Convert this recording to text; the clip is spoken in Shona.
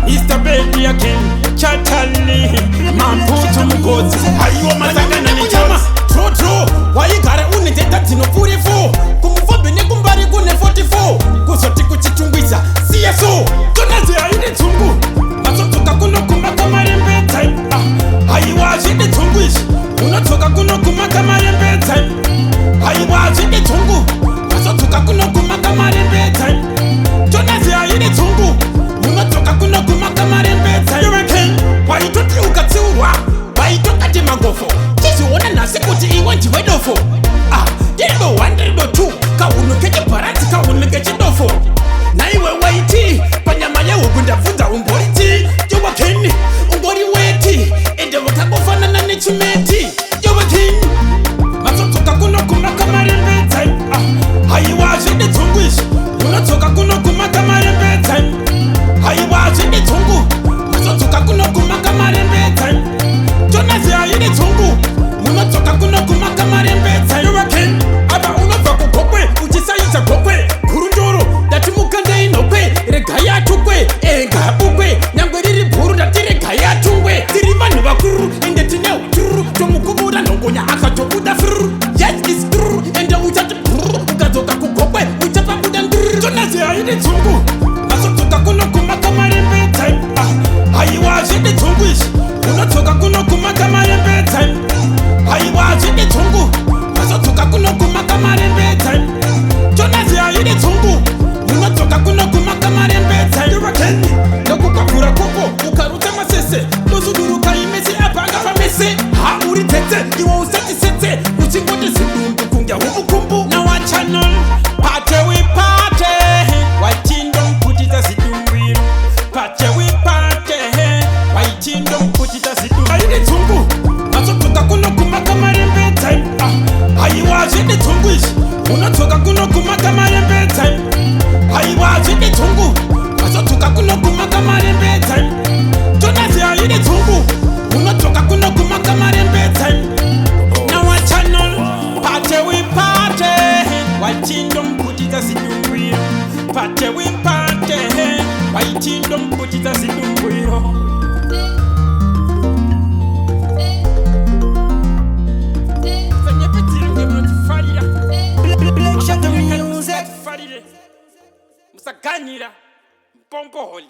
Mr. Baby again, Chatali, Mamputu Mgozi. Ayo masakana ni chama. True, why you gotta uniteta tino 44. Kumufobe ne kumbari kune 44. Kusoti kuchichungwiza, CSO. Tunaze ayine tungu. Masotoka kuno kumaka marembe time. Ayiwa jide tungwish. Unotoka kuno kumaka marembe time. Ayiwa jide tungu. Masotoka kuno kumaka marembe time. Tunaze ayine tungu. Unotoka kuno kumaka marembe time. You reckon? Why you toti ukatiwa? Why you tokati magofo? Ona nasi kuti iwanti wedofo. Diribo 1, diribo 2. Kaunu keje parati, kaunu keje dofo. Na iwe waiti, panyama ya ugunda vunda umboriti. Jowa keni, umbori weti. Ende wakagofana na nechimeti. Jowa keni, masotoka kuno kumaka marembe time. Haiwa jende tungwish. Unotoka kuno kumaka marembe time. Haiwa jende tungu. Masotoka kuno kumaka marembe time. Jonazi ayine tungu. Unotoka kuno kumaka marembe time. You reckon? Aba unova kukokwe, uchisayiza kokwe. Kurundoro, dati mukande inokwe. Regaya tukwe, enga bukwe. Nyangwe riri buru dati regaya tuwe. Dirivani wakuru, ende tineo turu. Tomukubura nongonya akatobuda furu. Yes, it's true, ende uchati brrr. Ukatoka kukokwe, uchapa buda ndrrr. Jonazi ayine tungu. Masotoka kuno kumaka marembe time. Ayiwa jende tungwish. Unotoka kuno kumaka marembe time. Ayiwa jende tungu. Masotoka kuno kumaka marembe time. Jonazi ayine tungu. Unotoka kuno kumaka marembe time. You reckon? Nokukakura kuko ukaruta masese. Nozuduruka imesi apanga famese. Uri tete iwa usati sete. Uchingote zindundu kungya hubukumbu. Na wa channel Pate we pate. Wachindo mputita zidumbi. Pate we pate. Wachindo mputita zidumbi. Ayine tungu. Masotoka kuno kumaka marembe time. Ayiwa jende tungwish. Unotoka kuno kumaka marembe time. Ayiwa jende tungu. Masotoka kuno kumaka marembe time. Jonazi ayine tungu. Unotoka kuno kumaka marembe time. Na wa channel Pate we pate. Wachindo mputita zidumbi. Pate we pate. Wachindo mputita zidumbi. Musaganira Bongo Holi.